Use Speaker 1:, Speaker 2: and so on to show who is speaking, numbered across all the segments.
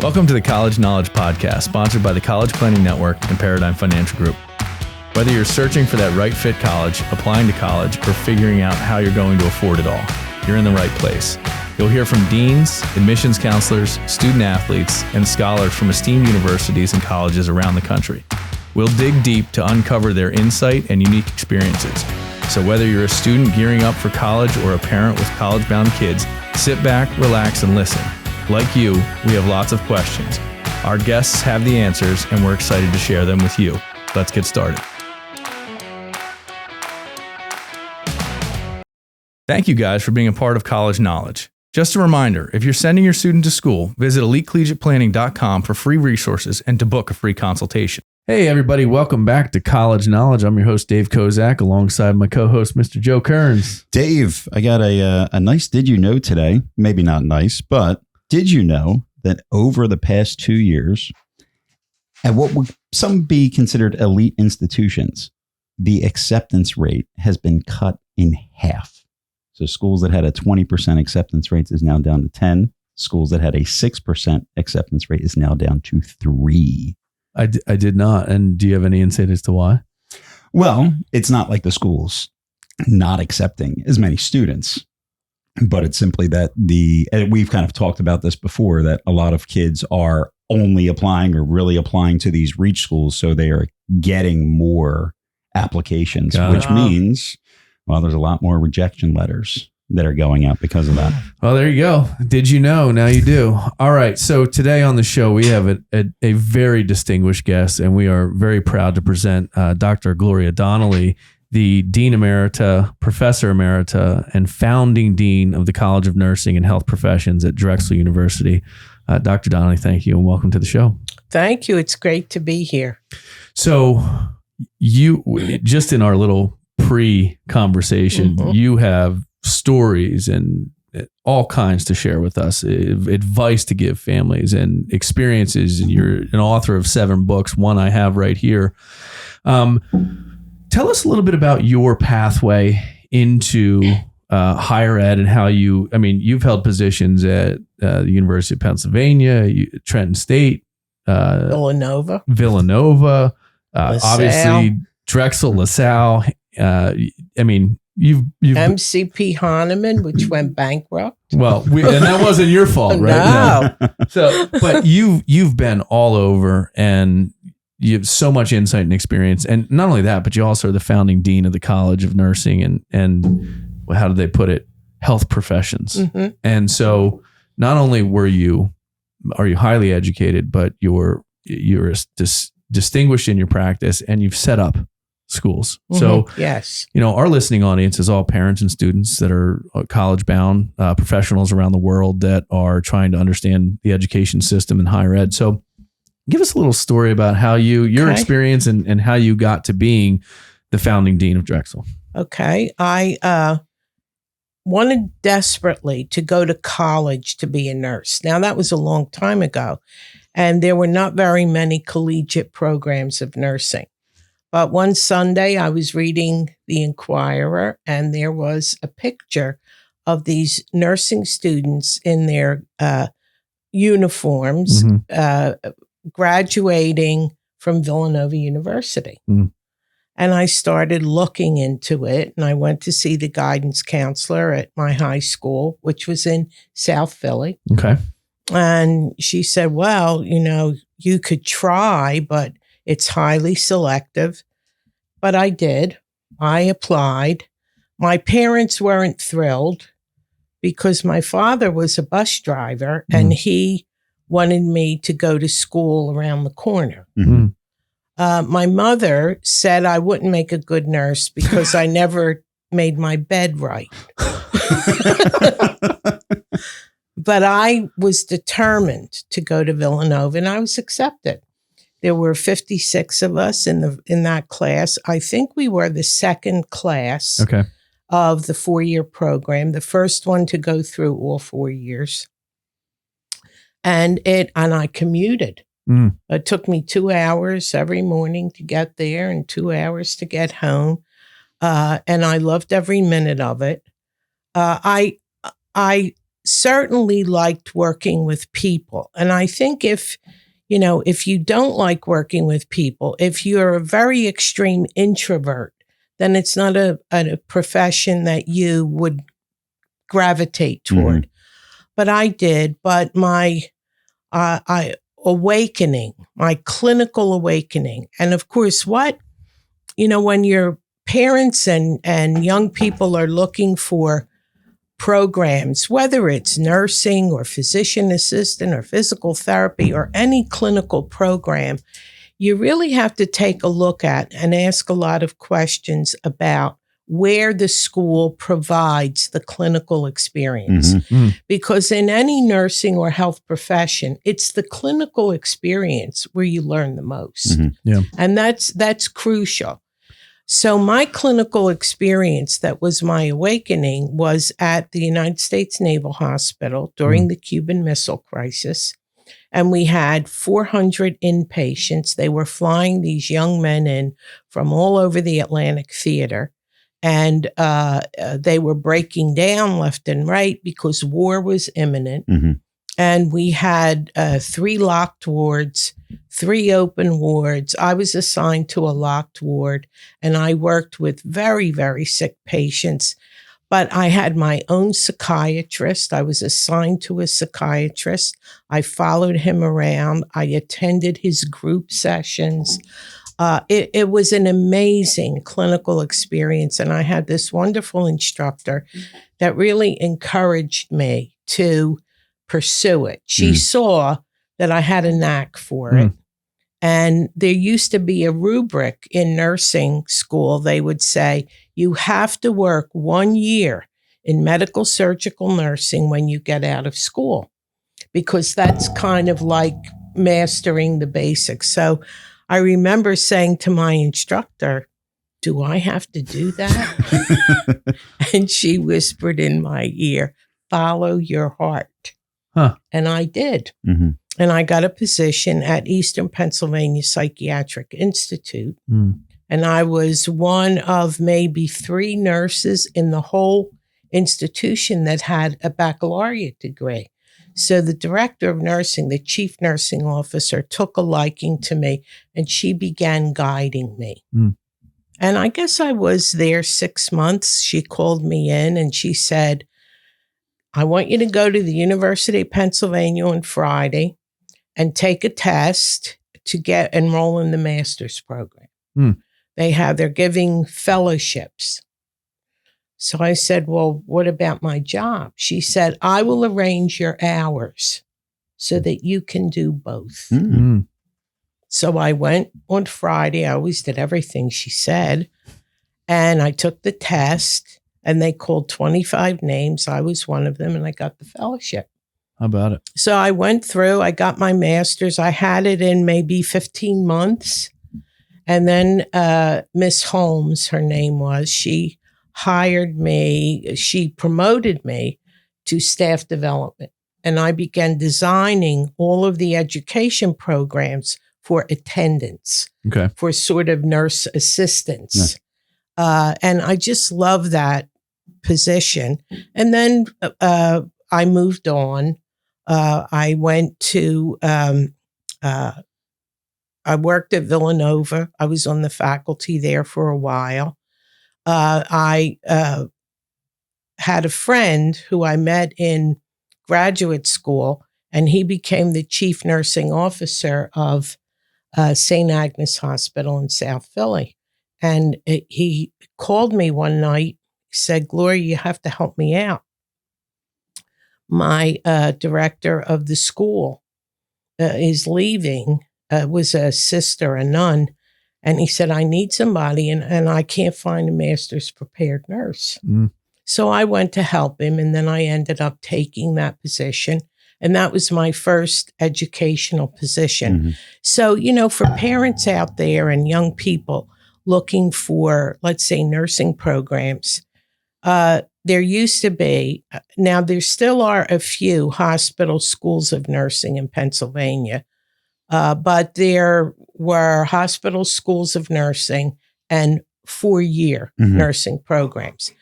Speaker 1: Welcome to the College Knowledge Podcast, sponsored by the College Planning Network and Paradigm Financial Group. Whether you're searching for that right fit college, applying to college, or figuring out how you're going to afford it all, you're in the right place. You'll hear from deans, admissions counselors, student athletes, and scholars from esteemed universities and colleges around the country. We'll dig deep to uncover their insight and unique experiences. So whether you're a student gearing up for college or a parent with college-bound kids, sit back, relax, and listen. Like you, we have lots of questions. Our guests have the answers, and we're excited to share them with you. Let's get started. Thank you guys for being a part of College Knowledge. Just a reminder, if you're sending your student to school, visit elitecollegiateplanning.com for free resources and to book a free consultation. Hey everybody, welcome back to College Knowledge. I'm your host, Dave Kozak, alongside my co-host, Mr. Joe Kearns.
Speaker 2: Dave, I got a nice did you know today. Maybe not nice, but did you know that over the past 2 years, at what would some be considered elite institutions, the acceptance rate has been cut in half? So schools that had a 20% acceptance rate is now down to 10. Schools that had a 6% acceptance rate is now down to 3.
Speaker 1: I did not. And do you have any insight as to why?
Speaker 2: Well, it's not like the schools not accepting as many students, but it's simply that and we've kind of talked about this before, that a lot of kids are only applying or really applying to these reach schools. So they are getting more applications, which means, well, there's a lot more rejection letters that are going out because of that.
Speaker 1: Well, there you go. Did you know? Now you do. All right. So today on the show, we have a very distinguished guest, and we are very proud to present Dr. Gloria Donnelly, the Dean Emerita, Professor Emerita, and founding Dean of the College of Nursing and Health Professions at Drexel University. Dr. Donnelly, thank you, and welcome to the show.
Speaker 3: Thank you. It's great to be here.
Speaker 1: So you, just in our little pre-conversation, you have stories and all kinds to share with us, advice to give families and experiences. And you're an author of 7 books, one I have right here. Tell us a little bit about your pathway into higher ed and how you've held positions at the University of Pennsylvania, Trenton State,
Speaker 3: Villanova,
Speaker 1: obviously Drexel, LaSalle. You've
Speaker 3: MCP Hahnemann, which went bankrupt.
Speaker 1: Well, and that wasn't your fault, right?
Speaker 3: No.
Speaker 1: So, but you've been all over, and you have so much insight and experience. And not only that, but you also are the founding dean of the College of Nursing and how do they put it? Health professions. Mm-hmm. And so not only are you highly educated, but you're distinguished in your practice, and you've set up schools. Mm-hmm. So
Speaker 3: yes,
Speaker 1: our listening audience is all parents and students that are college bound, professionals around the world that are trying to understand the education system in higher ed. So give us a little story about how your experience and how you got to being the founding dean of Drexel.
Speaker 3: Okay. I wanted desperately to go to college to be a nurse. Now, that was a long time ago, and there were not very many collegiate programs of nursing. But one Sunday, I was reading the Inquirer, and there was a picture of these nursing students in their uniforms, graduating from Villanova University. Mm. And I started looking into it, and I went to see the guidance counselor at my high school, which was in South Philly.
Speaker 1: Okay.
Speaker 3: And she said, well, you could try, but it's highly selective. But I did. I applied. My parents weren't thrilled because my father was a bus driver and he wanted me to go to school around the corner. Mm-hmm. My mother said I wouldn't make a good nurse because I never made my bed right. But I was determined to go to Villanova, and I was accepted. There were 56 of us in that class. I think we were the second class of the 4-year program, the first one to go through all 4 years. And I commuted. Mm. It took me 2 hours every morning to get there and 2 hours to get home. And I loved every minute of it. I certainly liked working with people. And I think if you don't like working with people, if you're a very extreme introvert, then it's not a profession that you would gravitate toward. But I did. But my awakening, my clinical awakening, and of course, when your parents and young people are looking for programs, whether it's nursing or physician assistant or physical therapy or any clinical program, you really have to take a look at and ask a lot of questions about where the school provides the clinical experience. Because in any nursing or health profession, it's the clinical experience where you learn the most. And that's crucial. So my clinical experience that was my awakening was at the United States Naval Hospital during the Cuban Missile Crisis. And we had 400 inpatients. They were flying these young men in from all over the Atlantic theater. And they were breaking down left and right because war was imminent. And we had 3 locked wards, 3 open wards. I was assigned to a locked ward, and I worked with very, very sick patients. But I had my own psychiatrist. I was assigned to a psychiatrist. I followed him around. I attended his group sessions. It was an amazing clinical experience. And I had this wonderful instructor that really encouraged me to pursue it. She saw that I had a knack for it. And there used to be a rubric in nursing school. They would say, you have to work 1 year in medical surgical nursing when you get out of school, because that's kind of like mastering the basics. So I remember saying to my instructor, do I have to do that? And she whispered in my ear, follow your heart. And I did. And I got a position at Eastern Pennsylvania Psychiatric Institute. And I was one of maybe 3 nurses in the whole institution that had a baccalaureate degree. So the director of nursing, the chief nursing officer, took a liking to me, and she began guiding me. And I guess I was there 6 months. She called me in and she said, I want you to go to the University of Pennsylvania on Friday and take a test to get enroll in the master's program. They're giving fellowships. So I said, well, what about my job? She said, I will arrange your hours so that you can do both. So I went on Friday. I always did everything she said. And I took the test. And they called 25 names. I was one of them, and I got the fellowship.
Speaker 1: How about it?
Speaker 3: So I went through, I got my master's. I had it in maybe 15 months. And then Miss Holmes, her name was, she hired me. She promoted me to staff development. And I began designing all of the education programs for attendants, for sort of nurse assistants. And I just love that position. And then I moved on. I went to, I worked at Villanova. I was on the faculty there for a while. I had a friend who I met in graduate school, and he became the chief nursing officer of St. Agnes Hospital in South Philly. And he called me one night, said, Gloria, you have to help me out. My director of the school is leaving, was a sister, a nun. And he said, I need somebody, and I can't find a master's prepared nurse. So I went to help him, and then I ended up taking that position. And that was my first educational position. So, for parents out there and young people looking for, let's say, nursing programs, there used to be, now there still are a few hospital schools of nursing in Pennsylvania, but there were hospital schools of nursing and 4-year nursing programs.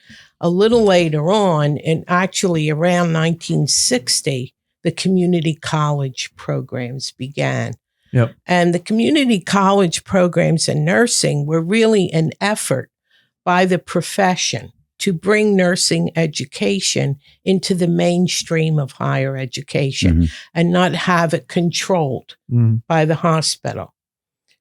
Speaker 3: a little later on, and actually around 1960, the community college programs began.
Speaker 1: Yep.
Speaker 3: And the community college programs in nursing were really an effort by the profession to bring nursing education into the mainstream of higher education and not have it controlled by the hospital.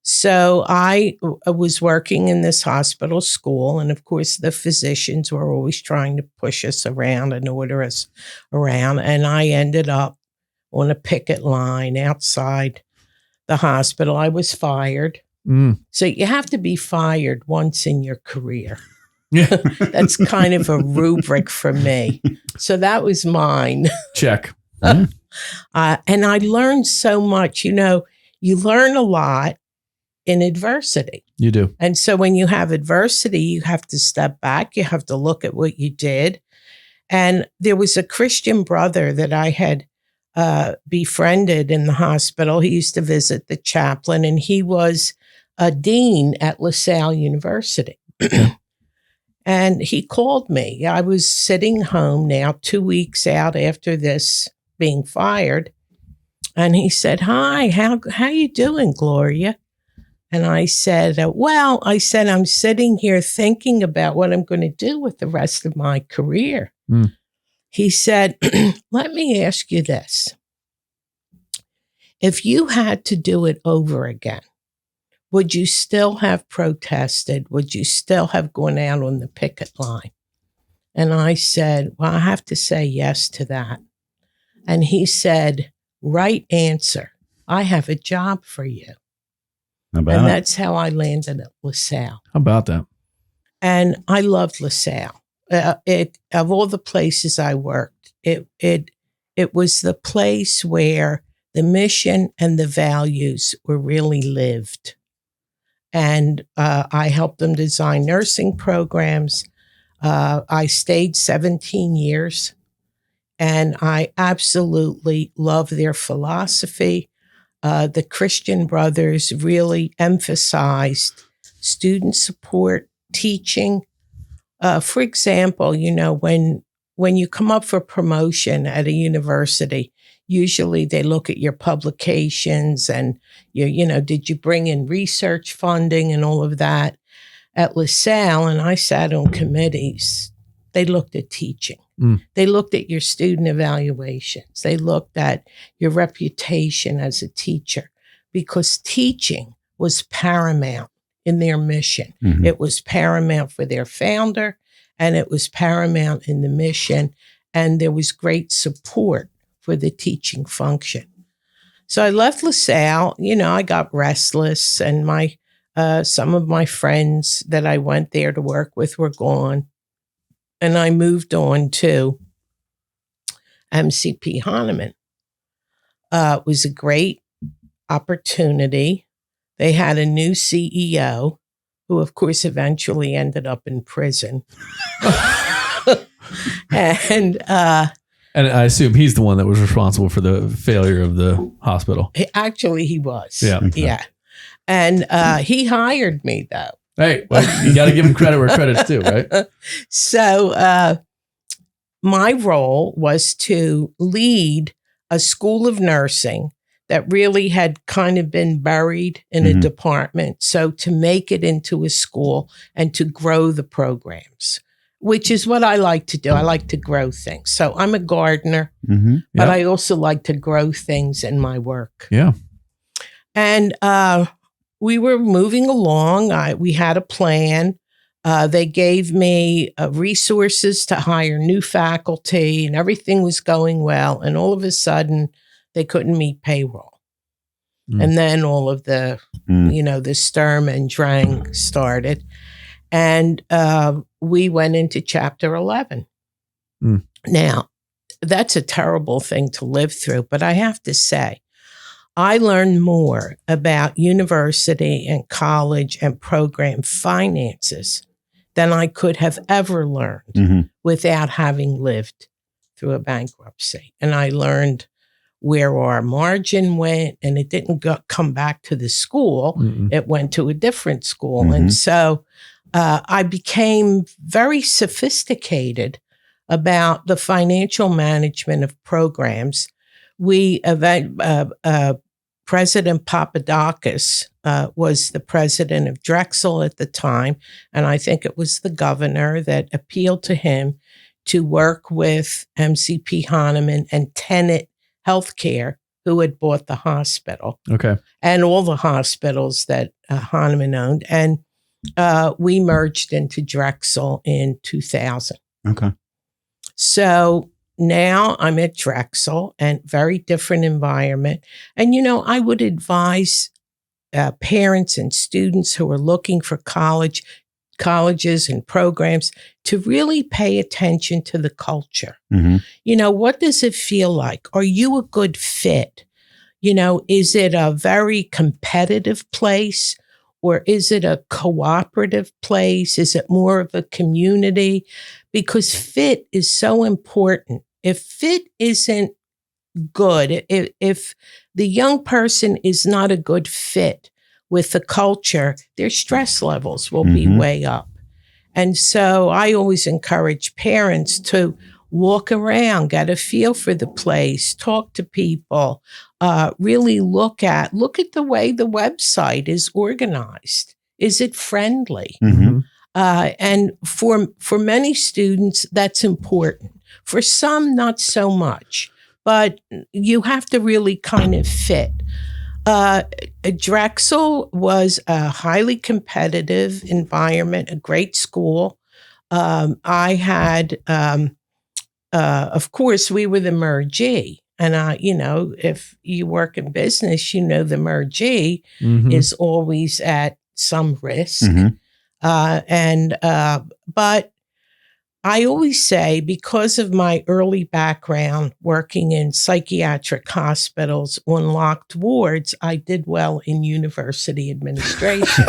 Speaker 3: So I was working in this hospital school, and of course the physicians were always trying to push us around and order us around, and I ended up on a picket line outside the hospital. I was fired. So you have to be fired once in your career.
Speaker 1: Yeah.
Speaker 3: That's kind of a rubric for me. So that was mine.
Speaker 1: Check.
Speaker 3: And I learned so much. You know, you learn a lot in adversity.
Speaker 1: You do.
Speaker 3: And so when you have adversity, you have to step back. You have to look at what you did. And there was a Christian brother that I had befriended in the hospital. He used to visit the chaplain, and he was a dean at LaSalle University. And he called me. I was sitting home now 2 weeks out after this being fired. And he said, "Hi, how you doing, Gloria?" And I said, I'm sitting here thinking about what I'm going to do with the rest of my career. He said, "Let me ask you this. If you had to do it over again, would you still have protested? Would you still have gone out on the picket line?" And I said, "Well, I have to say yes to that." And he said, "Right answer. I have a job for you." And that's how I landed at LaSalle.
Speaker 1: How about that?
Speaker 3: And I loved LaSalle. Of all the places I worked, it was the place where the mission and the values were really lived. And I helped them design nursing programs. I stayed 17 years, and I absolutely love their philosophy. The Christian brothers really emphasized student support, teaching. For example, you know, when you come up for promotion at a university, usually they look at your publications and did you bring in research funding and all of that. At LaSalle, and I sat on committees, they looked at teaching. They looked at your student evaluations. They looked at your reputation as a teacher, because teaching was paramount in their mission. It was paramount for their founder, and it was paramount in the mission. And there was great support for the teaching function. So I left LaSalle. You know, I got restless, and some of my friends that I went there to work with were gone. And I moved on to MCP Hahnemann. It was a great opportunity. They had a new CEO who, of course, eventually ended up in prison. And I
Speaker 1: assume he's the one that was responsible for the failure of the hospital.
Speaker 3: Actually, he was.
Speaker 1: Yeah.
Speaker 2: Okay.
Speaker 3: Yeah. And he hired me, though.
Speaker 1: Hey, well, you got to give him credit where credit's due, right?
Speaker 3: So my role was to lead a school of nursing that really had kind of been buried in a department. So to make it into a school and to grow the programs, which is what I like to do. I like to grow things. So I'm a gardener, but I also like to grow things in my work.
Speaker 1: Yeah.
Speaker 3: And we were moving along. We had a plan. They gave me resources to hire new faculty, and everything was going well. And all of a sudden, they couldn't meet payroll. And then all of the, the Sturm and Drang started. And we went into Chapter 11. Now, that's a terrible thing to live through, but I have to say, I learned more about university and college and program finances than I could have ever learned without having lived through a bankruptcy. And I learned where our margin went, and it didn't come back to the school. It went to a different school. And so I became very sophisticated about the financial management of programs. President Papadakis was the president of Drexel at the time, and I think it was the governor that appealed to him to work with MCP Hahnemann and Tenet Healthcare, who had bought the hospital.
Speaker 1: Okay.
Speaker 3: And all the hospitals that Hahnemann owned. And we merged into Drexel in 2000.
Speaker 2: Okay.
Speaker 3: So now I'm at Drexel, and very different environment. And, I would advise parents and students who are looking for colleges and programs to really pay attention to the culture.
Speaker 2: Mm-hmm.
Speaker 3: What does it feel like? Are you a good fit? Is it a very competitive place, or is it a cooperative place? Is it more of a community? Because fit is so important. If fit isn't good, if the young person is not a good fit with the culture, their stress levels will be way up. And so I always encourage parents to walk around, get a feel for the place, talk to people, really look at the way the website is organized. Is it friendly?
Speaker 2: Mm-hmm.
Speaker 3: And for many students, that's important. For some, not so much, but you have to really kind of fit. Drexel was a highly competitive environment, a great school. I had, of course, we were the mergee. And, if you work in business, the mergee is always at some risk. But I always say, because of my early background working in psychiatric hospitals on locked wards, I did well in university administration.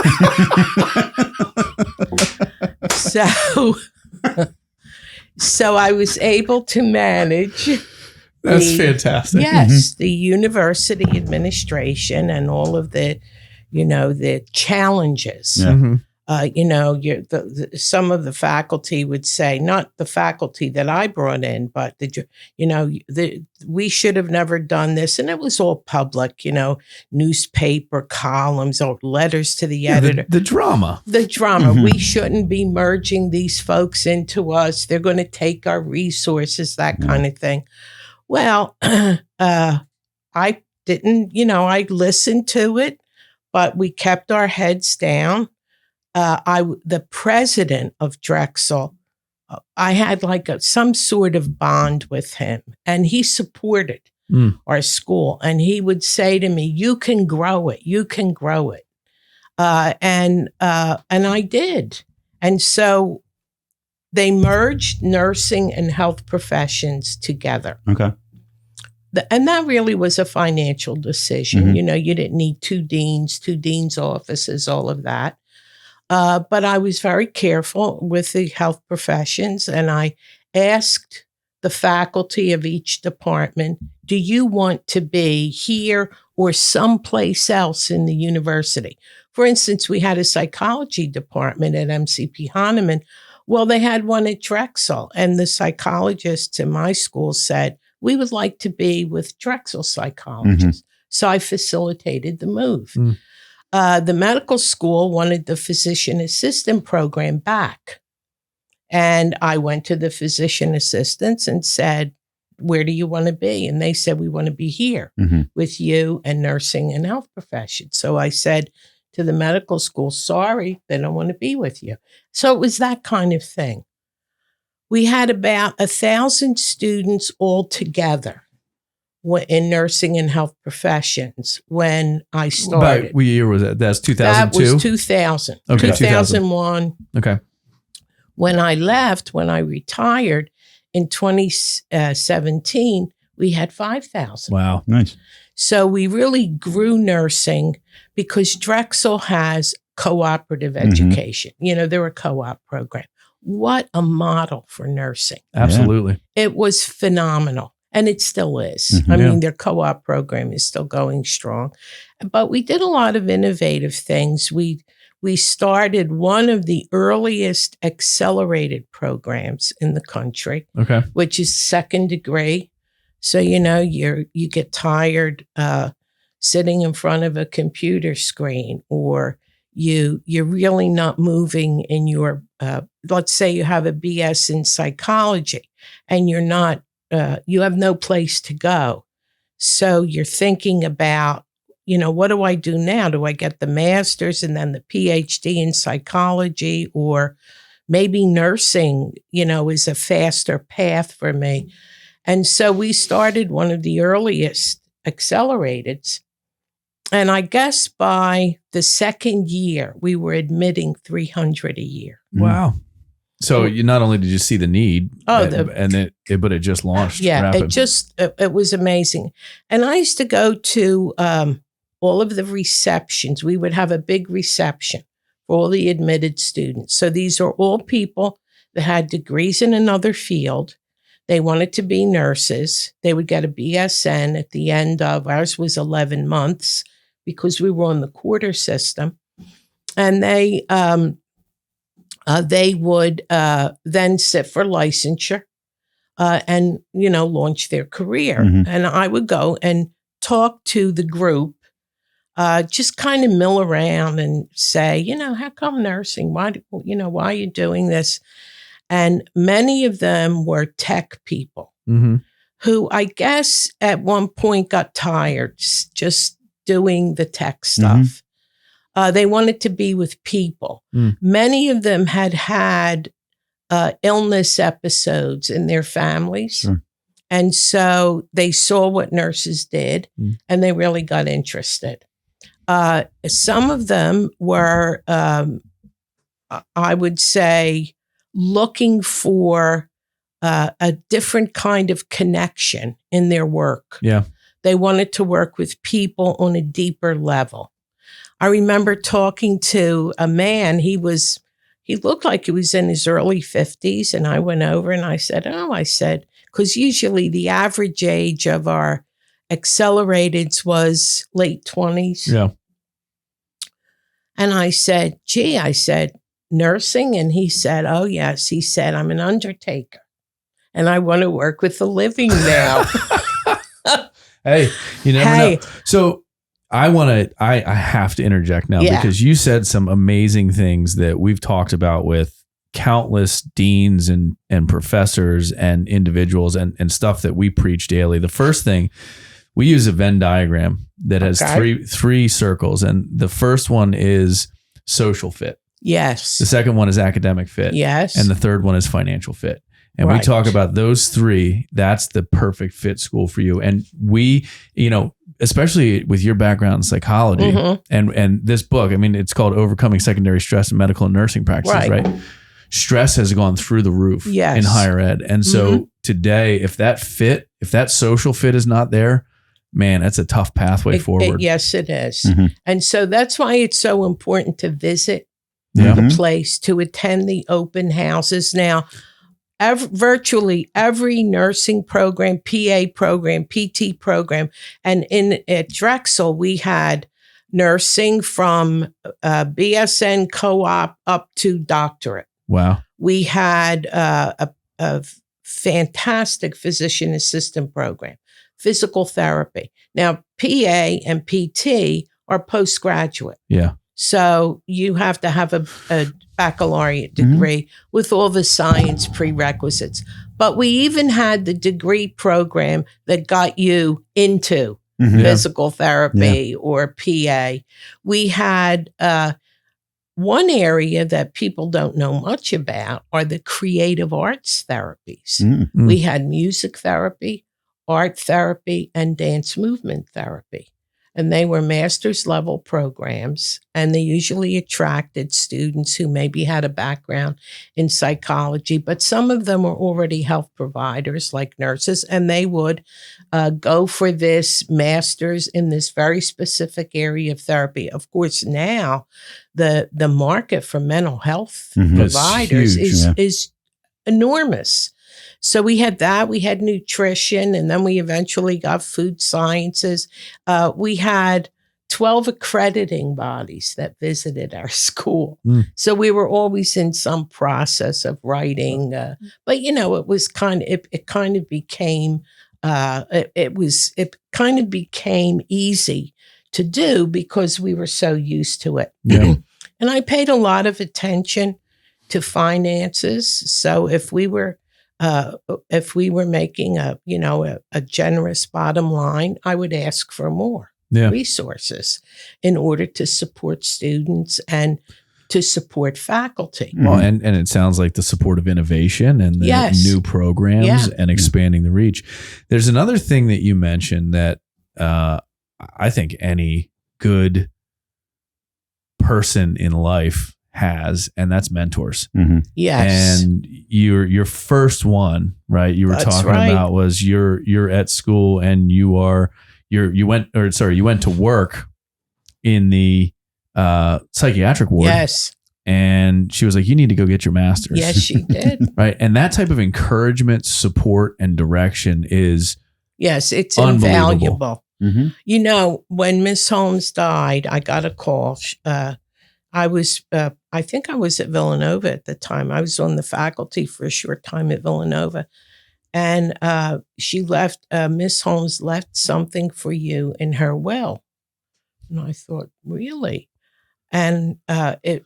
Speaker 3: So I was able to manage.
Speaker 1: That's fantastic.
Speaker 3: Yes, the university administration and all of the, the challenges.
Speaker 2: Yeah.
Speaker 3: Some of the faculty would say, not the faculty that I brought in, but we should have never done this, and it was all public, newspaper columns or letters to the editor.
Speaker 1: The drama.
Speaker 3: We shouldn't be merging these folks into us. They're going to take our resources, that kind of thing. Well, I didn't, I listened to it, but we kept our heads down. The president of Drexel, I had some sort of bond with him, and he supported our school. And he would say to me, "You can grow it. You can grow it." And I did. And so they merged nursing and health professions together.
Speaker 2: Okay.
Speaker 3: And that really was a financial decision. You didn't need two deans' offices, all of that. But I was very careful with the health professions, and I asked the faculty of each department, do you want to be here or someplace else in the university? For instance, we had a psychology department at MCP Hahnemann. Well, they had one at Drexel, and the psychologists in my school said, we would like to be with Drexel psychologists. So I facilitated the move. The medical school wanted the physician assistant program back. And I went to the physician assistants and said, where do you want to be? And they said, we want to be here with you and nursing and health professions. So I said to the medical school, sorry, they don't want to be with you. So it was that kind of thing. We had about 1,000 students all together in nursing and health professions when I started.
Speaker 1: About what year was that? That's 2002?
Speaker 3: That was 2000.
Speaker 1: Okay,
Speaker 3: 2001.
Speaker 1: Okay.
Speaker 3: When I left, when I retired in 2017, we had 5,000.
Speaker 1: Wow.
Speaker 2: Nice.
Speaker 3: So we really grew nursing because Drexel has cooperative education. They're a co-op program. What a model for nursing.
Speaker 1: Absolutely.
Speaker 3: It was phenomenal. And it still is. I mean, their co-op program is still going strong. But we did a lot of innovative things. We we started one of the earliest accelerated programs in the country,
Speaker 1: Okay.
Speaker 3: which is second degree. So, you get tired sitting in front of a computer screen, or you're really not moving in your, let's say you have a BS in psychology and you're not, you have no place to go. So you're thinking about, what do I do now? Do I get the master's and then the PhD in psychology, or maybe nursing, is a faster path for me? And so we started one of the earliest accelerateds. And I guess by the second year, we were admitting 300 a year.
Speaker 1: Wow. So you not only did you see the need, but it just launched.
Speaker 3: Yeah,
Speaker 1: rapid.
Speaker 3: it was amazing. And I used to go to all of the receptions. We would have a big reception for all the admitted students. So these are all people that had degrees in another field. They wanted to be nurses. They would get a BSN at the end of, ours was 11 months because we were on the quarter system. And they would then sit for licensure and, launch their career.
Speaker 2: Mm-hmm.
Speaker 3: And I would go and talk to the group, just kind of mill around and say, how come nursing? Why are you doing this? And many of them were tech people who I guess at one point got tired just doing the tech stuff. They wanted to be with people. Many of them had illness episodes in their families.
Speaker 2: Sure.
Speaker 3: And so they saw what nurses did and they really got interested. Some of them were, I would say, looking for a different kind of connection in their work.
Speaker 1: Yeah.
Speaker 3: They wanted to work with people on a deeper level. I remember talking to a man, he looked like he was in his early 50s, and I went over and I said, because usually the average age of our accelerateds was late 20s.
Speaker 1: Yeah.
Speaker 3: And I said, nursing? And he said, oh, yes. He said, I'm an undertaker and I want to work with the living now.
Speaker 1: Hey, you never know. So I have to interject now because you said some amazing things that we've talked about with countless deans and professors and individuals and stuff that we preach daily. The first thing, we use a Venn diagram that has three circles. And the first one is social fit.
Speaker 3: Yes.
Speaker 1: The second one is academic fit.
Speaker 3: Yes.
Speaker 1: And the third one is financial fit. And we talk about those three. That's the perfect fit school for you. And we, especially with your background in psychology and this book, I mean, it's called Overcoming Secondary Stress in Medical and Nursing Practices, right? Stress has gone through the roof in higher ed. And so today, if that social fit is not there, man, that's a tough pathway forward.
Speaker 3: Yes, it is. And so that's why it's so important to visit
Speaker 1: Yeah.
Speaker 3: the place, to attend the open houses. Now, virtually every nursing program, PA program, PT program, and at Drexel, we had nursing from BSN co-op up to doctorate.
Speaker 1: Wow.
Speaker 3: We had a fantastic physician assistant program, physical therapy. Now, PA and PT are postgraduate.
Speaker 1: Yeah.
Speaker 3: So you have to have a baccalaureate degree with all the science prerequisites. But we even had the degree program that got you into physical therapy or PA. We had one area that people don't know much about are the creative arts therapies. We had music therapy, art therapy, and dance movement therapy. And they were master's level programs, and they usually attracted students who maybe had a background in psychology, but some of them were already health providers like nurses, and they would go for this master's in this very specific area of therapy. Of course, now the market for mental health providers is enormous. So we had that, we had nutrition, and then we eventually got food sciences. We had 12 accrediting bodies that visited our school.
Speaker 1: Mm.
Speaker 3: So we were always in some process of writing. But, it was it kind of became, it kind of became easy to do because we were so used to it.
Speaker 1: Yeah.
Speaker 3: And I paid a lot of attention to finances. So if we were making a generous bottom line, I would ask for more resources in order to support students and to support faculty.
Speaker 1: Well, and it sounds like the support of innovation and the new programs and expanding the reach. There's another thing that you mentioned that I think any good person in life has, and that's mentors.
Speaker 2: Mm-hmm.
Speaker 3: Yes.
Speaker 1: And your first one, right? You were
Speaker 3: That's
Speaker 1: talking
Speaker 3: right.
Speaker 1: about was you're at school and you went to work in the psychiatric ward.
Speaker 3: Yes.
Speaker 1: And she was like, you need to go get your master's.
Speaker 3: Yes, she did.
Speaker 1: Right. And that type of encouragement, support, and direction is
Speaker 3: Yes, it's
Speaker 1: unbelievable.
Speaker 3: invaluable.
Speaker 2: Mm-hmm.
Speaker 3: When Miss Holmes died, I got a call. I think I was at Villanova at the time. I was on the faculty for a short time at Villanova. And she left, Miss Holmes left something for you in her will. And I thought, really? And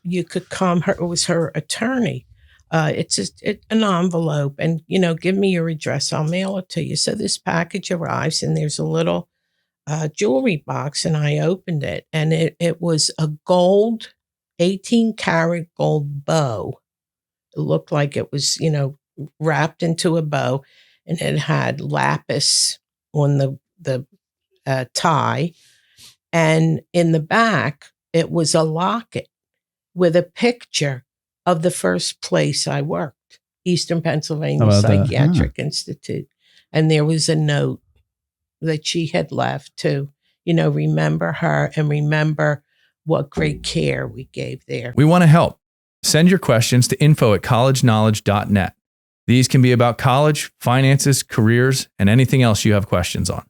Speaker 3: you could come, it was her attorney. It's just an envelope and, give me your address. I'll mail it to you. So this package arrives and there's a little jewelry box and I opened it and it was a gold, 18 karat gold bow. It looked like it was, wrapped into a bow and it had lapis on the tie. And in the back, it was a locket with a picture of the first place I worked, Eastern Pennsylvania Psychiatric Institute. And there was a note that she had left to, remember her and remember what great care we gave there.
Speaker 1: We want to help. Send your questions to info@collegeknowledge.net. These can be about college, finances, careers, and anything else you have questions on.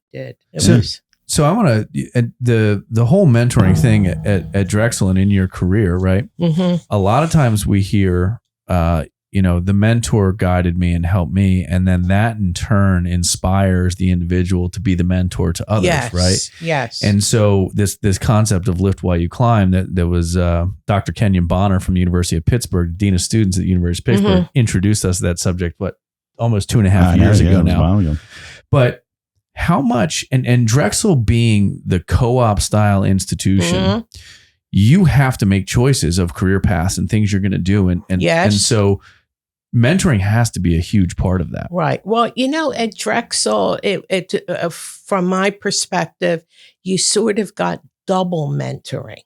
Speaker 1: So I want to, the whole mentoring thing at Drexel and in your career, right?
Speaker 3: Mm-hmm.
Speaker 1: A lot of times we hear, the mentor guided me and helped me. And then that in turn inspires the individual to be the mentor to others, right?
Speaker 3: Yes.
Speaker 1: And so this concept of lift while you climb, that was Dr. Kenyon Bonner from the University of Pittsburgh, Dean of Students at the University of Pittsburgh, introduced us to that subject, almost 2.5 years ago now. But how much, and Drexel being the co-op style institution, you have to make choices of career paths and things you're going to do. And so mentoring has to be a huge part of that.
Speaker 3: Right. Well, at Drexel, from my perspective, you sort of got double mentoring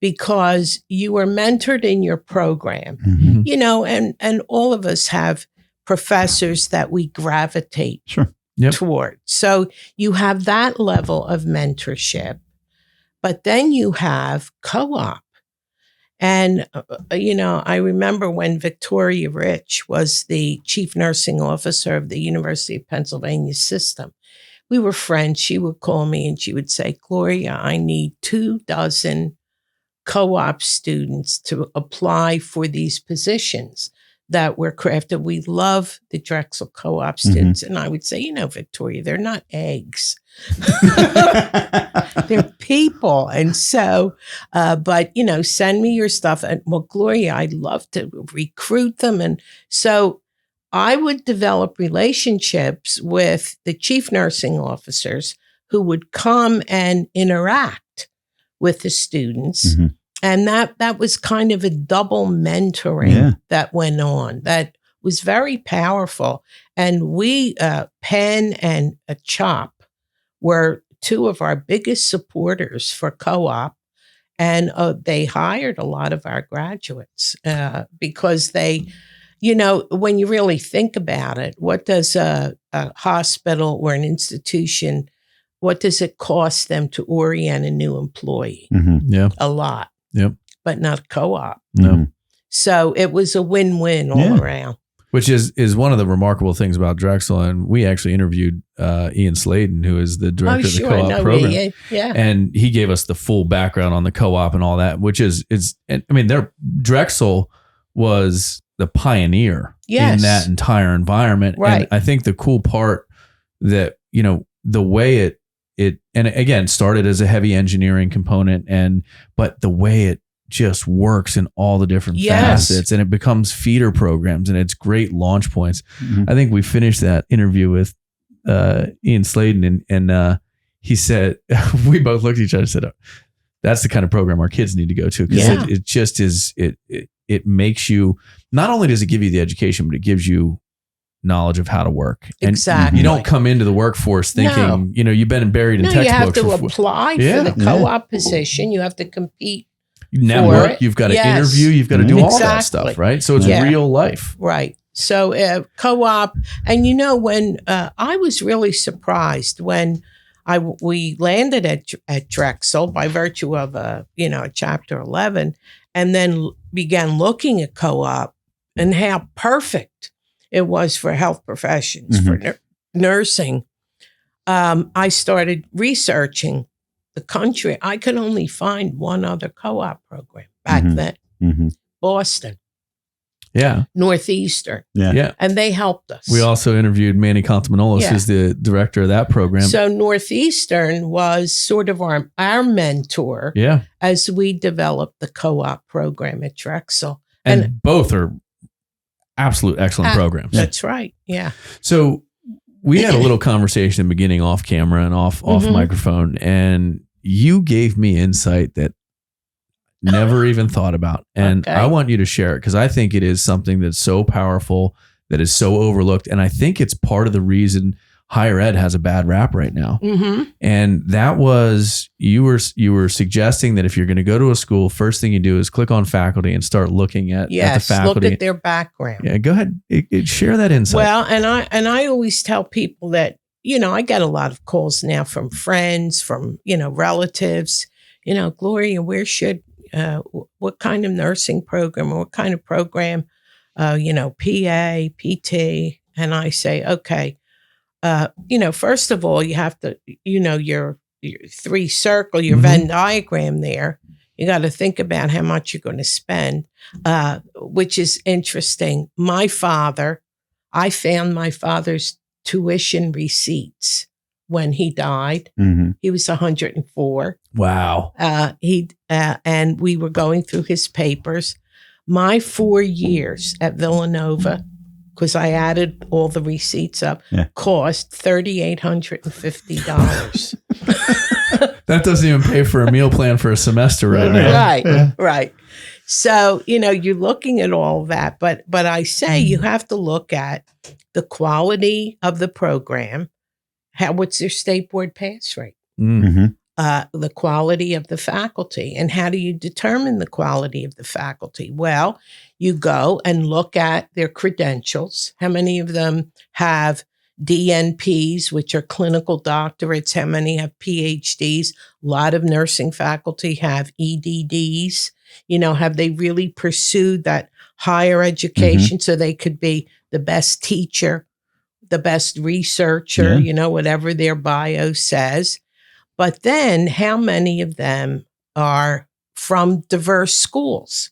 Speaker 3: because you were mentored in your program, and all of us have professors that we gravitate toward. So you have that level of mentorship, but then you have co-op. And, I remember when Victoria Rich was the chief nursing officer of the University of Pennsylvania system, we were friends. She would call me and she would say, Gloria, I need 24 co-op students to apply for these positions that were crafted. We love the Drexel co-op students. And I would say, Victoria, they're not eggs. They're people. And so, but, send me your stuff. And well, Gloria, I'd love to recruit them. And so I would develop relationships with the chief nursing officers who would come and interact with the students. And that was kind of a double mentoring that went on. That was very powerful. And we, Penn and CHOP, were two of our biggest supporters for co-op. And they hired a lot of our graduates because they, when you really think about it, what does a hospital or an institution, what does it cost them to orient a new employee? A lot. But not a co-op.
Speaker 1: No.
Speaker 3: So it was a win-win all around.
Speaker 1: Which is one of the remarkable things about Drexel. And we actually interviewed Ian Sladen, who is the director of the co-op program.
Speaker 3: Yeah.
Speaker 1: And he gave us the full background on the co-op and all that, which is I mean, Drexel was the pioneer in that entire environment.
Speaker 3: Right.
Speaker 1: And I think the cool part that, the way it and again, started as a heavy engineering component, but the way it just works in all the different facets, and it becomes feeder programs, and it's great launch points. Mm-hmm. I think we finished that interview with Ian Sladen, and he said, we both looked at each other and said, oh, that's the kind of program our kids need to go to, because it just is, it makes you, not only does it give you the education, but it gives you knowledge of how to work. And
Speaker 3: exactly.
Speaker 1: You don't come into the workforce thinking, you've been buried in textbooks.
Speaker 3: You have to apply for the co-op position. You have to compete.
Speaker 1: Network. You've got to interview. You've got to do all that stuff, right? So it's real life.
Speaker 3: Right. So co-op. And when I was really surprised when we landed at Drexel by virtue of Chapter 11, and then began looking at co-op and how perfect it was for health professions, for nursing. I started researching the country. I could only find one other co-op program back then. Boston.
Speaker 1: Yeah.
Speaker 3: Northeastern.
Speaker 1: Yeah.
Speaker 3: And they helped us.
Speaker 1: We also interviewed Manny Contamanolis, who's the director of that program.
Speaker 3: So Northeastern was sort of our mentor as we developed the co-op program at Drexel.
Speaker 1: And both are absolute excellent programs.
Speaker 3: That's right. Yeah.
Speaker 1: So we had a little conversation in the beginning off camera and off microphone, and you gave me insight that never even thought about. And I want you to share it, because I think it is something that's so powerful, that is so overlooked. And I think it's part of the reason higher ed has a bad rap right now. And that was, you were suggesting that if you're going to go to a school, first thing you do is click on faculty and start looking at the faculty.
Speaker 3: Look at their background.
Speaker 1: Yeah, go ahead. Share that insight.
Speaker 3: Well, and I always tell people that, I get a lot of calls now from friends, from, relatives, Gloria, where should, what kind of nursing program or what kind of program, PA, PT. And I say, okay, first of all, you have to, your three circle, your Venn diagram there. You got to think about how much you're going to spend, which is interesting. I found my father's tuition receipts when he died. He was 104.
Speaker 1: Wow.
Speaker 3: And we were going through his papers. My 4 years at Villanova, because I added all the receipts up, cost $3,850.
Speaker 1: That doesn't even pay for a meal plan for a semester right now.
Speaker 3: Right. So, you're looking at all that, but I say you have to look at the quality of the program. What's their state board pass rate? The quality of the faculty. And how do you determine the quality of the faculty? Well, you go and look at their credentials. How many of them have DNPs, which are clinical doctorates? How many have PhDs? A lot of nursing faculty have EDDs. Have they really pursued that higher education so they could be the best teacher, the best researcher, whatever their bio says? But then how many of them are from diverse schools?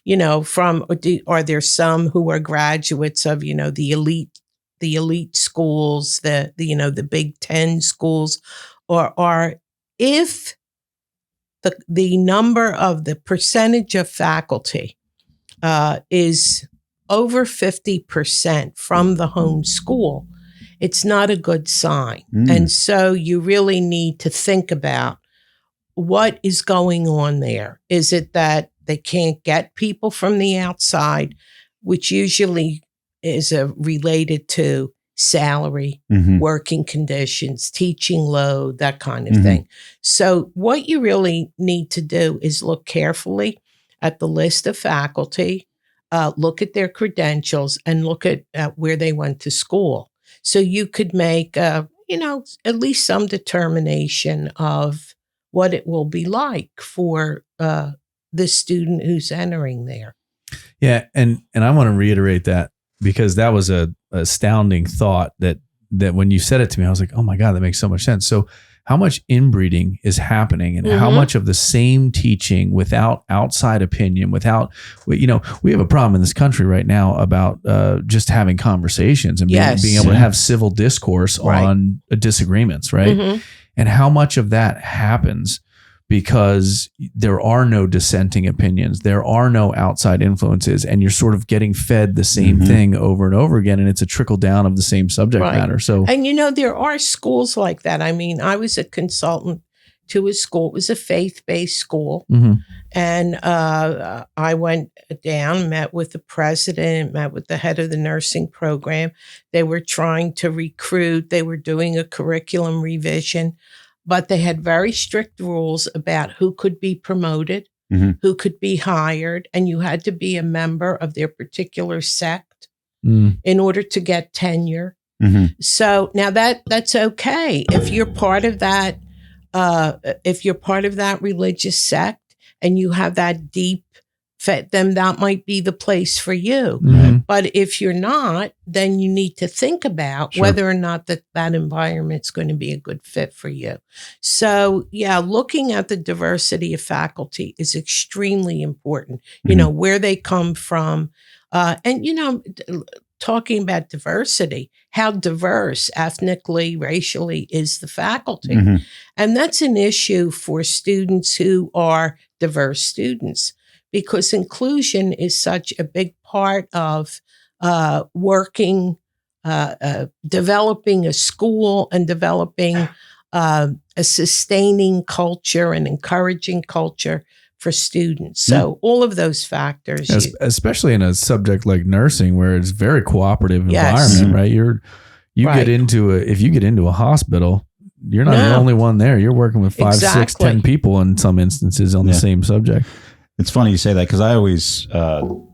Speaker 3: Are there some who are graduates of, the elite schools, the Big Ten schools, or if the number of the percentage of faculty is over 50% from the home school, it's not a good sign. And so you really need to think about what is going on there. Is it that they can't get people from the outside, which usually is related to salary, working conditions, teaching load, that kind of thing. So what you really need to do is look carefully at the list of faculty, look at their credentials, and look at where they went to school. So you could make, at least some determination of what it will be like for the student who's entering there.
Speaker 1: Yeah. And I want to reiterate that because that was a astounding thought that when you said it to me, I was like, oh my God, that makes so much sense. So how much inbreeding is happening, and how much of the same teaching without outside opinion, we have a problem in this country right now about just having conversations and being able to have civil discourse on disagreements, right? And how much of that happens because there are no dissenting opinions, there are no outside influences, and you're sort of getting fed the same thing over and over again, and it's a trickle down of the same subject matter. So,
Speaker 3: and there are schools like that. I mean, I was a consultant to a school. It was a faith-based school, and I went down, met with the president, met with the head of the nursing program. They were trying to recruit. They were doing a curriculum revision. But they had very strict rules about who could be promoted, who could be hired, and you had to be a member of their particular sect in order to get tenure. So now that's okay if you're part of that. If you're part of that religious sect and you have that deep fit, then that might be the place for you. But if you're not, then you need to think about whether or not that environment's going to be a good fit for you. So looking at the diversity of faculty is extremely important. Where they come from, and talking about diversity, how diverse ethnically, racially is the faculty. And that's an issue for students who are diverse students, because inclusion is such a big part of developing a school and developing a sustaining culture and encouraging culture for students. So all of those factors.
Speaker 1: Especially in a subject like nursing, where it's very cooperative environment, right? If you get into a hospital, you're not the only one there. You're working with 5, 6, 10 people in some instances on the same subject.
Speaker 2: It's funny you say that, because I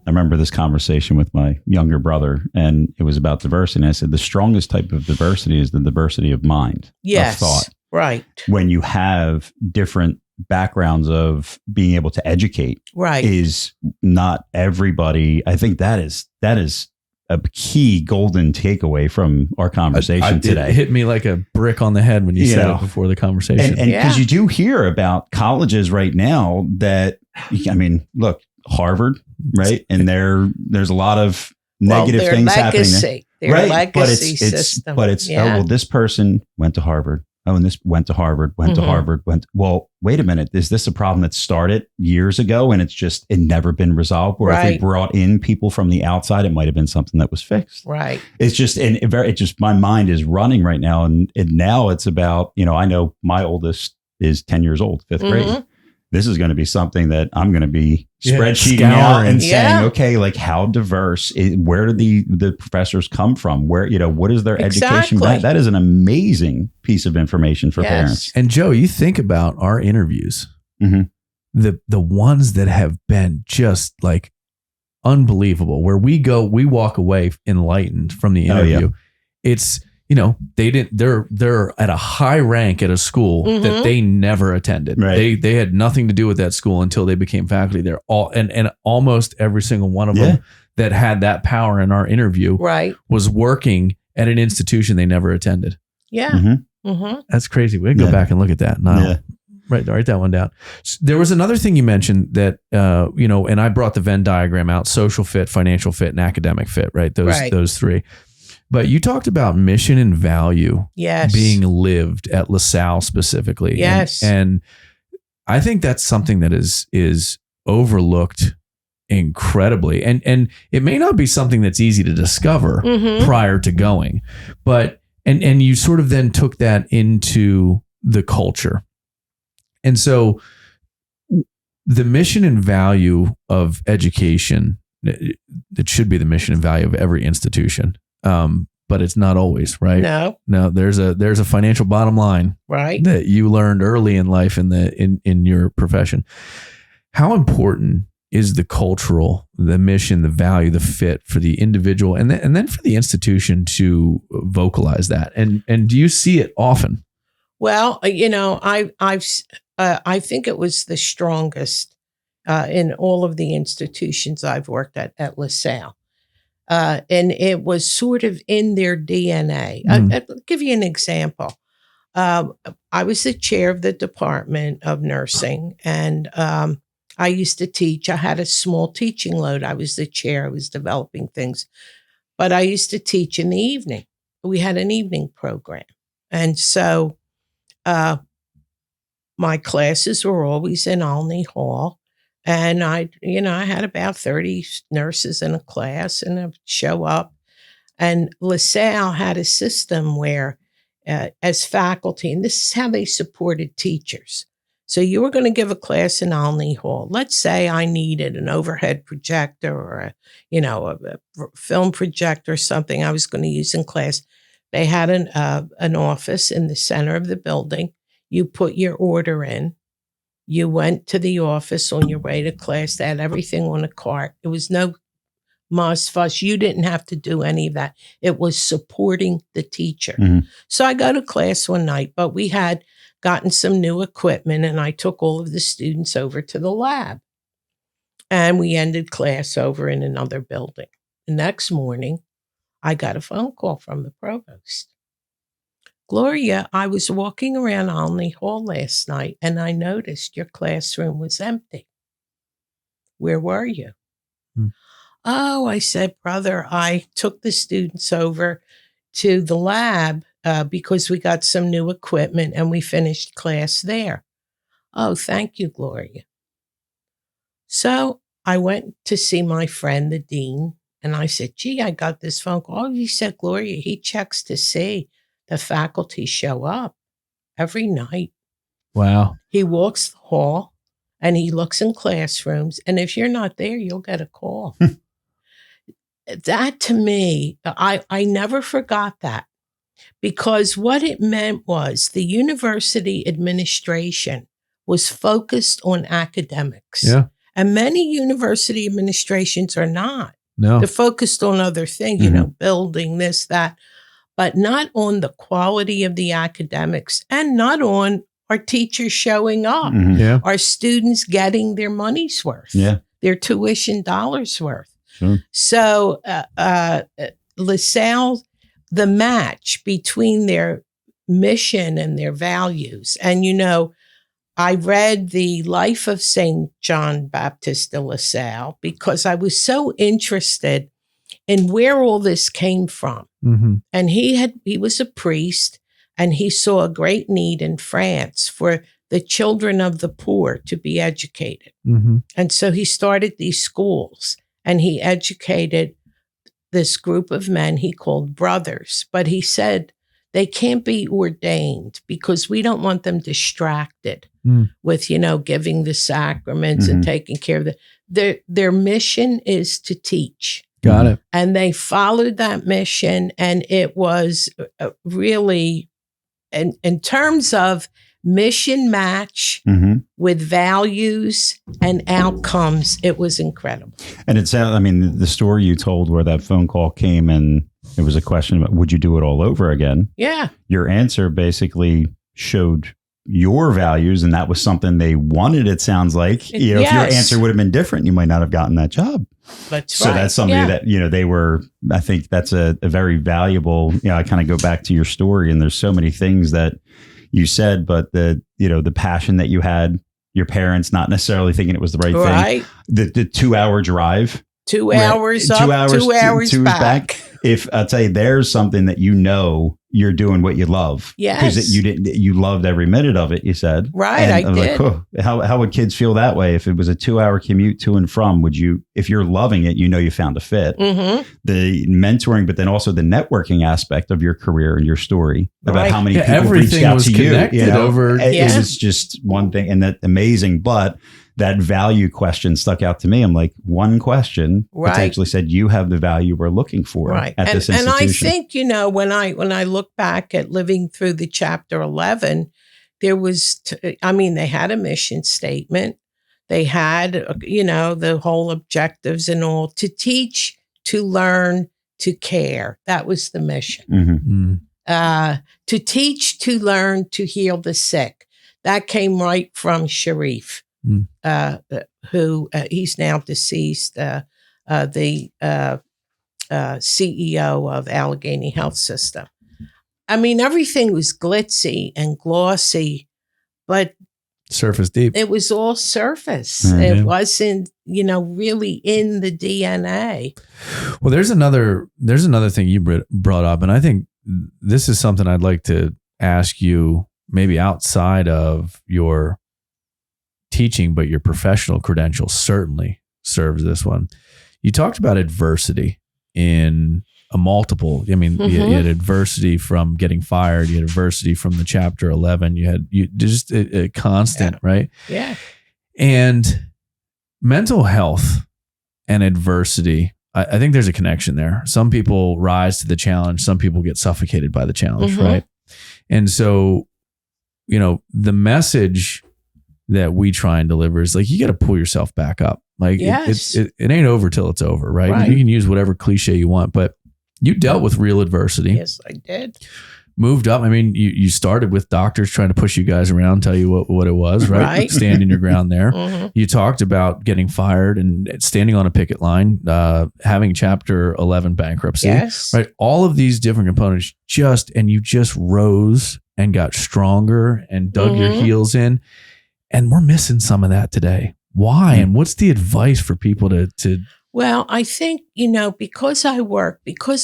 Speaker 2: remember this conversation with my younger brother, and it was about diversity. And I said, the strongest type of diversity is the diversity of mind, of thought. Right. When you have different backgrounds of being able to educate, is not everybody. I think that is a key golden takeaway from our conversation today.
Speaker 1: It hit me like a brick on the head when you said it before the conversation.
Speaker 2: And because you do hear about colleges right now that, I mean, look, Harvard, right? And there's a lot of negative things happening there.
Speaker 3: Their legacy system.
Speaker 2: But it's this person went to Harvard. Oh, and this went to Harvard, to Harvard, well, wait a minute. Is this a problem that started years ago and it never been resolved? Or if we brought in people from the outside, it might have been something that was fixed. Right. It's just, my mind is running right now. And now it's about, I know my oldest is 10 years old, 5th grade. This is going to be something that I'm going to be spreadsheeting out and saying, okay, like how diverse, where do the professors come from? Where, what is their education? That is an amazing piece of information for parents.
Speaker 1: And Joe, you think about our interviews, the ones that have been just like unbelievable, where we walk away enlightened from the interview. It's, they're at a high rank at a school that they never attended. Right. They had nothing to do with that school until they became faculty. They're all, and almost every single one of them that had that power in our interview was working at an institution they never attended. Yeah. That's crazy. We can go back and look at that. Write that one down. There was another thing you mentioned that, and I brought the Venn diagram out: social fit, financial fit, and academic fit, right? Those three. But you talked about mission and value being lived at LaSalle specifically. Yes. And I think that's something that is overlooked incredibly. And it may not be something that's easy to discover prior to going, but, and you sort of then took that into the culture. And so the mission and value of education, it should be the mission and value of every institution. But it's not always, right? No, there's a financial bottom line, right, that you learned early in life in your profession. How important is the cultural, the mission, the value, the fit for the individual, and then for the institution to vocalize that? And do you see it often?
Speaker 3: Well, I think it was the strongest in all of the institutions I've worked at LaSalle. And it was sort of in their DNA. I'll give you an example. I was the chair of the Department of Nursing, and I used to teach. I had a small teaching load. I was the chair. I was developing things. But I used to teach in the evening. We had an evening program. And so my classes were always in Olney Hall. And I had about 30 nurses in a class, and I'd show up. And LaSalle had a system where, as faculty, and this is how they supported teachers. So you were going to give a class in Olney Hall. Let's say I needed an overhead projector or a film projector or something I was going to use in class. They had an office in the center of the building. You put your order in. You went to the office on your way to class. They had everything on a cart. It was no muss fuss. You didn't have to do any of that. It was supporting the teacher. Mm-hmm. So I go to class one night, but we had gotten some new equipment, and I took all of the students over to the lab. And we ended class over in another building. The next morning, I got a phone call from the provost. Gloria, I was walking around Olney Hall last night, and I noticed your classroom was empty. Where were you? Oh, I said, brother, I took the students over to the lab because we got some new equipment and we finished class there. Oh, thank you, Gloria. So I went to see my friend, the dean, and I said, gee, I got this phone call. Oh, he said, Gloria, he checks to see the faculty show up every night.
Speaker 1: Wow.
Speaker 3: He walks the hall and he looks in classrooms. And if you're not there, you'll get a call. That to me, I never forgot that, because what it meant was the university administration was focused on academics. Yeah. And many university administrations are not.
Speaker 1: No.
Speaker 3: They're focused on other things, building this, that, but not on the quality of the academics and not on our teachers showing up, our students getting their money's worth, their tuition dollars worth. Sure. So LaSalle, the match between their mission and their values. And, I read the life of St. John Baptist de LaSalle because I was so interested in where all this came from. Mm-hmm. And he was a priest, and he saw a great need in France for the children of the poor to be educated. Mm-hmm. And so he started these schools, and he educated this group of men he called brothers. But he said they can't be ordained because we don't want them distracted with, giving the sacraments and taking care of their mission is to teach.
Speaker 1: Got it.
Speaker 3: And they followed that mission, and it was really, in terms of mission match with values and outcomes, it was incredible.
Speaker 2: And the story you told where that phone call came and it was a question about, would you do it all over again?
Speaker 3: Yeah. Your
Speaker 2: answer basically showed your values, and that was something they wanted, it sounds like. If your answer would have been different, you might not have gotten that job. So that's something that, they were, I think that's a very valuable, I kind of go back to your story, and there's so many things that you said, but the passion that you had, your parents not necessarily thinking it was the right thing, the 2-hour drive,
Speaker 3: 2 hours up, 2 hours back.
Speaker 2: If I'll tell you, there's something that you're doing what you love.
Speaker 3: Yes.
Speaker 2: Because you loved every minute of it, you said.
Speaker 3: Right, and I did.
Speaker 2: Like, how would kids feel that way if it was a 2-hour commute to and from? If you're loving it, you found a fit. Mm-hmm. The mentoring, but then also the networking aspect of your career and your story about how many people reached out to you. It was just one thing, and that amazing, but that value question stuck out to me. I'm like, one question potentially said, you have the value we're looking for at this institution.
Speaker 3: And I think, when I look back at living through the chapter 11, there was, they had a mission statement. They had, the whole objectives and all, to teach, to learn, to care. That was the mission. Mm-hmm. To teach, to learn, to heal the sick. That came right from Sharif. Who he's now deceased, the CEO of Allegheny Health System. I mean, everything was glitzy and glossy, but
Speaker 1: Surface deep.
Speaker 3: it was all surface.
Speaker 2: Mm-hmm.
Speaker 3: It wasn't, really in the DNA.
Speaker 1: Well, there's another thing you brought up, and I think this is something I'd like to ask you, maybe outside of your teaching, but your professional credentials certainly serves this one. You talked about adversity in a multiple. I mean, you had adversity from getting fired. You had adversity from the Chapter 11. You just a constant, right?
Speaker 3: Yeah.
Speaker 1: And mental health and adversity, I think there's a connection there. Some people rise to the challenge. Some people get suffocated by the challenge, right? And so, the message that we try and deliver is like, you got to pull yourself back up. Like it ain't over till it's over, right? You can use whatever cliche you want, but you dealt with real adversity.
Speaker 3: Yes, I did.
Speaker 1: Moved up. I mean, you started with doctors trying to push you guys around, tell you what it was, right? Standing your ground there. You talked about getting fired and standing on a picket line, having Chapter 11 bankruptcy, right? All of these different components you just rose and got stronger and dug your heels in. And we're missing some of that today. Why? And what's the advice for people to?
Speaker 3: Well, I think, because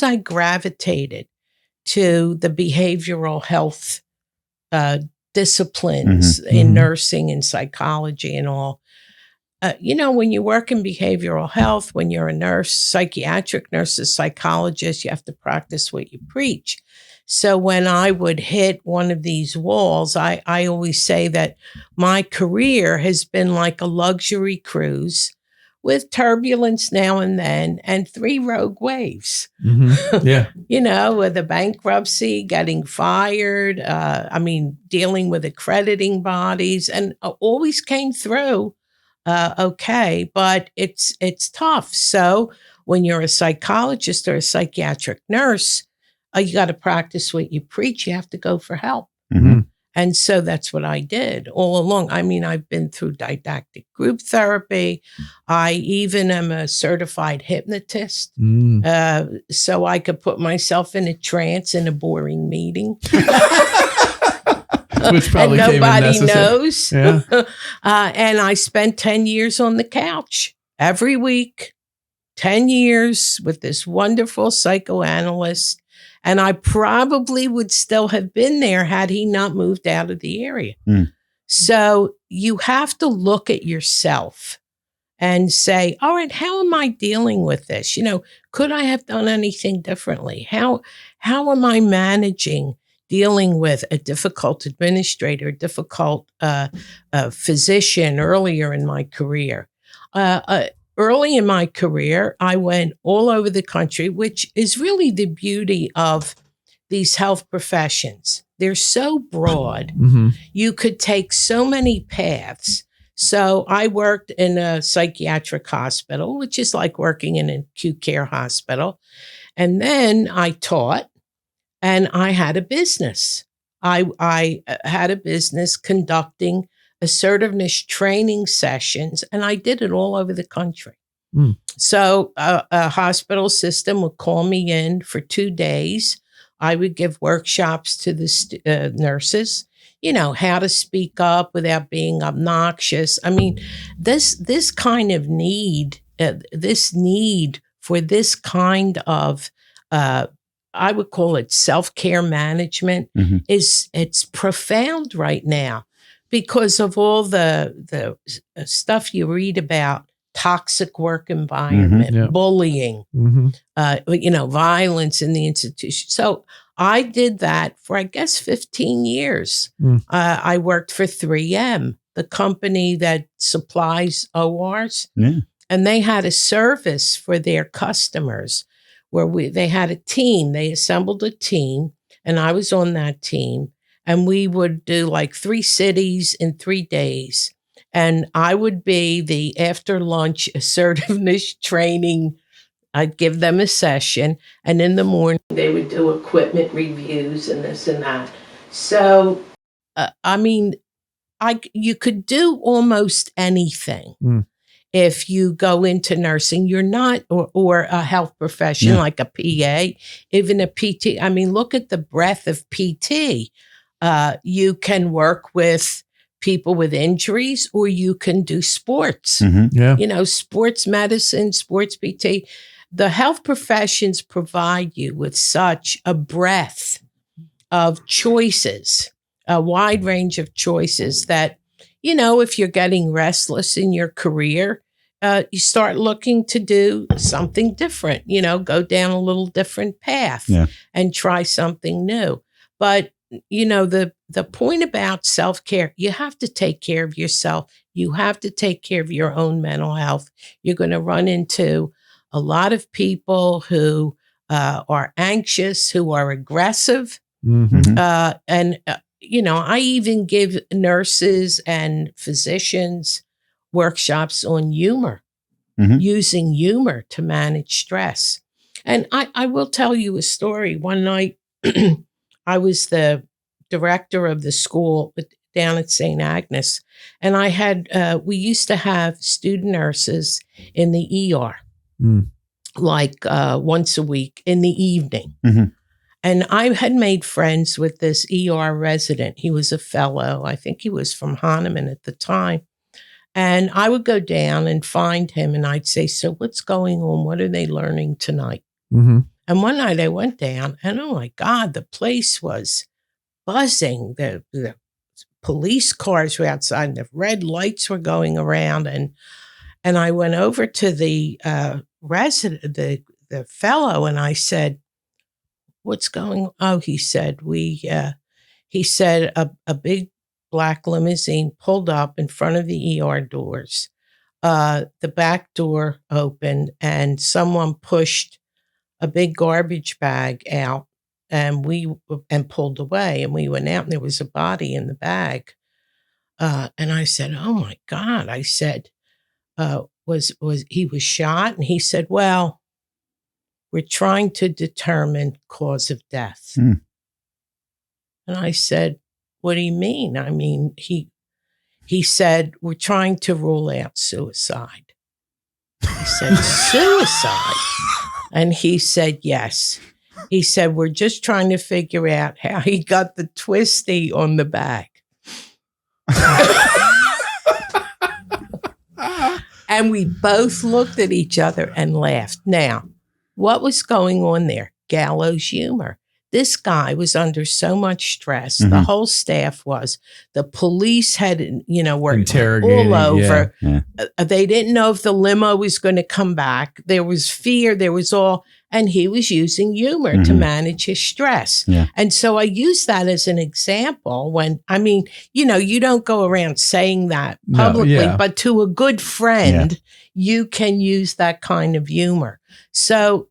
Speaker 3: I gravitated to the behavioral health disciplines in nursing and psychology and all. When you work in behavioral health, when you're a nurse, psychiatric nurse, a psychologist, you have to practice what you preach. So when I would hit one of these walls, I always say that my career has been like a luxury cruise with turbulence now and then and 3 rogue waves.
Speaker 1: Yeah.
Speaker 3: With a bankruptcy, getting fired, dealing with accrediting bodies, and always came through okay, but it's tough. So when you're a psychologist or a psychiatric nurse, you got to practice what you preach. You have to go for help. And so that's what I did all along. I mean, I've been through didactic group therapy. I even am a certified hypnotist. So I could put myself in a trance in a boring meeting.
Speaker 1: Which probably
Speaker 3: and nobody
Speaker 1: knows. Yeah.
Speaker 3: And I spent 10 years on the couch every week, 10 years with this wonderful psychoanalyst. And I probably would still have been there had he not moved out of the area. So you have to look at yourself and say, all right, how am I dealing with this? Could I have done anything differently? How am I managing dealing with a difficult administrator, difficult physician earlier in my career? Early in my career, I went all over the country, which is really the beauty of these health professions. They're so broad. You could take so many paths. So I worked in a psychiatric hospital, which is like working in an acute care hospital. And then I taught, and I had a business. I had a business conducting assertiveness training sessions, and I did it all over the country. So a hospital system would call me in for 2 days. I would give workshops to the nurses, how to speak up without being obnoxious. I mean, this kind of need, this need for this kind of, I would call it self-care management, it's profound right now. Because of all the stuff you read about, toxic work environment, bullying, violence in the institution. So I did that for, I guess, 15 years. I worked for 3M, the company that supplies ORs. And they had a service for their customers where they had a team. They assembled a team, and I was on that team. And we would do like 3 cities in 3 days. And I would be the after lunch assertiveness training. I'd give them a session. And in the morning, they would do equipment reviews and this and that. So, you could do almost anything. if you go into nursing, you're not, or a health profession like a PA, even a PT. I mean, look at the breadth of PT. You can work with people with injuries, or you can do sports. Sports medicine, sports PT. The health professions provide you with such a breadth of choices, a wide range of choices that, if you're getting restless in your career, you start looking to do something different, go down a little different path and try something new. But, the point about self-care, you have to take care of yourself. You have to take care of your own mental health. You're going to run into a lot of people who are anxious, who are aggressive. I even give nurses and physicians workshops on humor, using humor to manage stress. And I will tell you a story. One night, I was the director of the school down at St. Agnes, and we used to have student nurses in the ER, like once a week in the evening. And I had made friends with this ER resident. He was a fellow. I think he was from Hahnemann at the time. And I would go down and find him, and I'd say, so what's going on? What are they learning tonight? And one night I went down, and oh my God, the place was buzzing. The police cars were outside, and the red lights were going around. And I went over to the resident, the fellow, and I said, what's going on? Oh, he said, a big black limousine pulled up in front of the ER doors. The back door opened, and someone pushed a big garbage bag out, and pulled away, and we went out, and there was a body in the bag. And I said, oh my God. I said, was he was shot? And he said, well, we're trying to determine cause of death. And I said, what do you mean? I mean, he said, we're trying to rule out suicide. I said, suicide? And he said, yes. He said, we're just trying to figure out how he got the twisty on the bag. And we both looked at each other and laughed. Now, what was going on there? Gallows humor. This guy was under so much stress. The whole staff was. The police had, were all over. They didn't know if the limo was going to come back. There was fear. There was all. And he was using humor to manage his stress. And so I use that as an example when, you don't go around saying that publicly, but to a good friend, you can use that kind of humor. So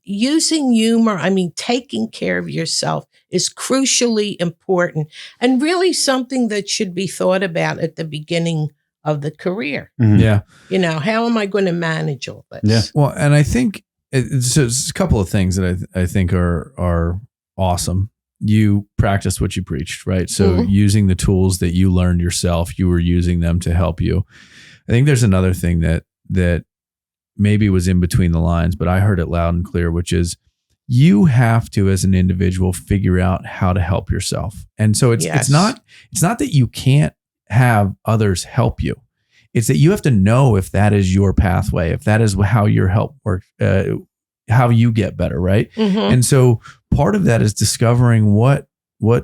Speaker 3: using humor, taking care of yourself is crucially important and really something that should be thought about at the beginning of the career. How am I going to manage all this?
Speaker 1: Well, and I think it's a couple of things that I think are awesome. You practice what you preached, right? So using the tools that you learned yourself, you were using them to help you. I think there's another thing that maybe was in between the lines, but I heard it loud and clear, which is you have to, as an individual, figure out how to help yourself. And so it's not that you can't have others help you. It's that you have to know if that is your pathway, if that is how your help works, how you get better, right? And so part of that is discovering what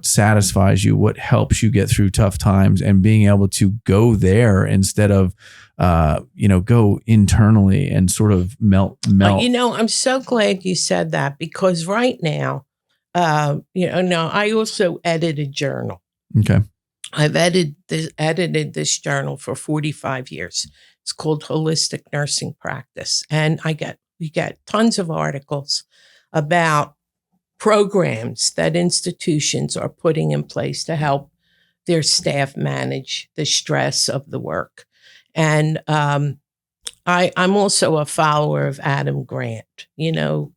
Speaker 1: satisfies you, what helps you get through tough times, and being able to go there instead of go internally and sort of melt.
Speaker 3: I'm so glad you said that, because right now, I also edit a journal.
Speaker 1: Okay.
Speaker 3: I've edited this journal for 45 years. It's called Holistic Nursing Practice. And we get tons of articles about programs that institutions are putting in place to help their staff manage the stress of the work. And I'm also a follower of Adam Grant, the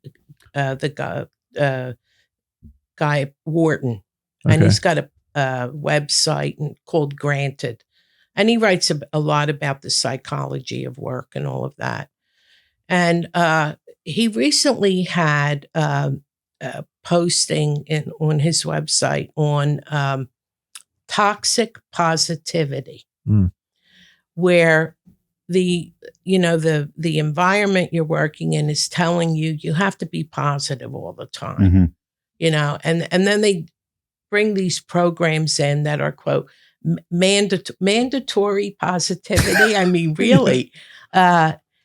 Speaker 3: guy Wharton. Okay. And he's got a website called Granted. And he writes a lot about the psychology of work and all of that. And he recently had a posting on his website on toxic positivity, where the environment you're working in is telling you have to be positive all the time, and then they bring these programs in that are, quote, mandatory positivity. I mean, really.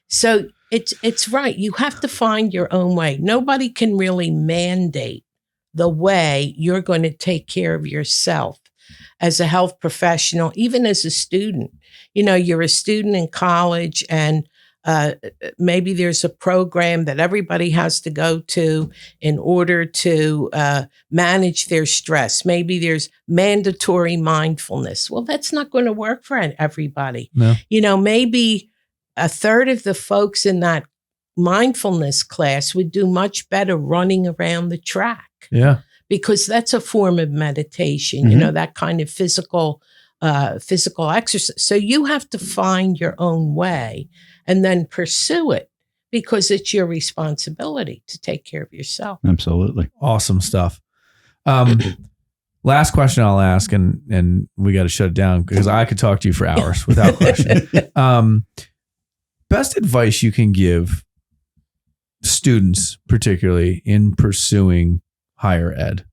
Speaker 3: So it's right. You have to find your own way. Nobody can really mandate the way you're going to take care of yourself as a health professional, even as a student. You're a student in college, and maybe there's a program that everybody has to go to in order to manage their stress. Maybe there's mandatory mindfulness. Well, that's not going to work for everybody.
Speaker 1: No.
Speaker 3: Maybe a third of the folks in that mindfulness class would do much better running around the track.
Speaker 1: Yeah.
Speaker 3: Because that's a form of meditation, that kind of physical exercise. So you have to find your own way and then pursue it, because it's your responsibility to take care of yourself.
Speaker 2: Absolutely.
Speaker 1: Awesome stuff. Last question I'll ask, and we got to shut it down because I could talk to you for hours without question. Best advice you can give students, particularly in pursuing higher ed?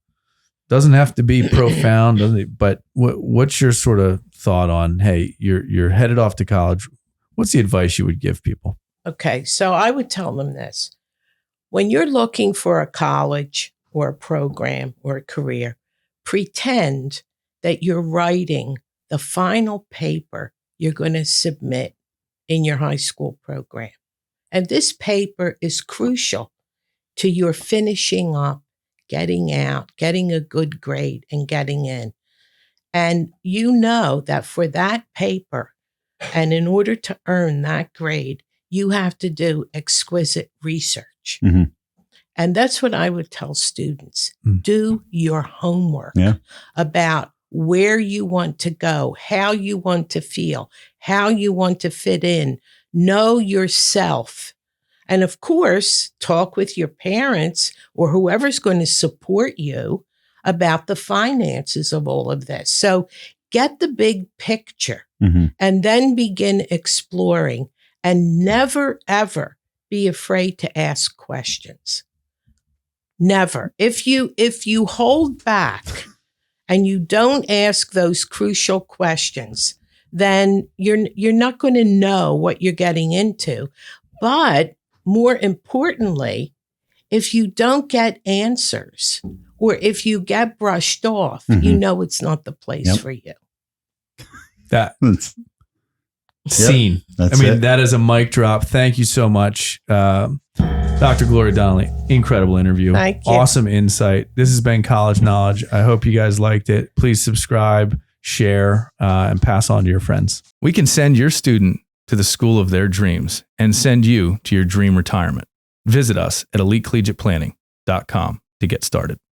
Speaker 1: Doesn't have to be profound, but what's your sort of thought on, hey, you're headed off to college. What's the advice you would give people?
Speaker 3: Okay, so I would tell them this. When you're looking for a college or a program or a career, pretend that you're writing the final paper you're going to submit in your high school program. And this paper is crucial to your finishing up, getting out, getting a good grade, and getting in. And you know that for that paper, and in order to earn that grade, you have to do exquisite research. And that's what I would tell students. Do your homework about where you want to go, how you want to feel, how you want to fit in. Know yourself. And of course, talk with your parents or whoever's going to support you about the finances of all of this. So get the big picture and then begin exploring, and never, ever be afraid to ask questions. Never. If you hold back and you don't ask those crucial questions, then you're not going to know what you're getting into. But more importantly, if you don't get answers, or if you get brushed off, you know it's not the place for you.
Speaker 1: That scene. That is a mic drop. Thank you so much, Dr. Gloria Donnelly. Incredible interview.
Speaker 3: Thank you.
Speaker 1: Awesome insight. This has been College Knowledge. I hope you guys liked it. Please subscribe, share, and pass on to your friends. We can send your student to the school of their dreams and send you to your dream retirement. Visit us at elitecollegiateplanning.com to get started.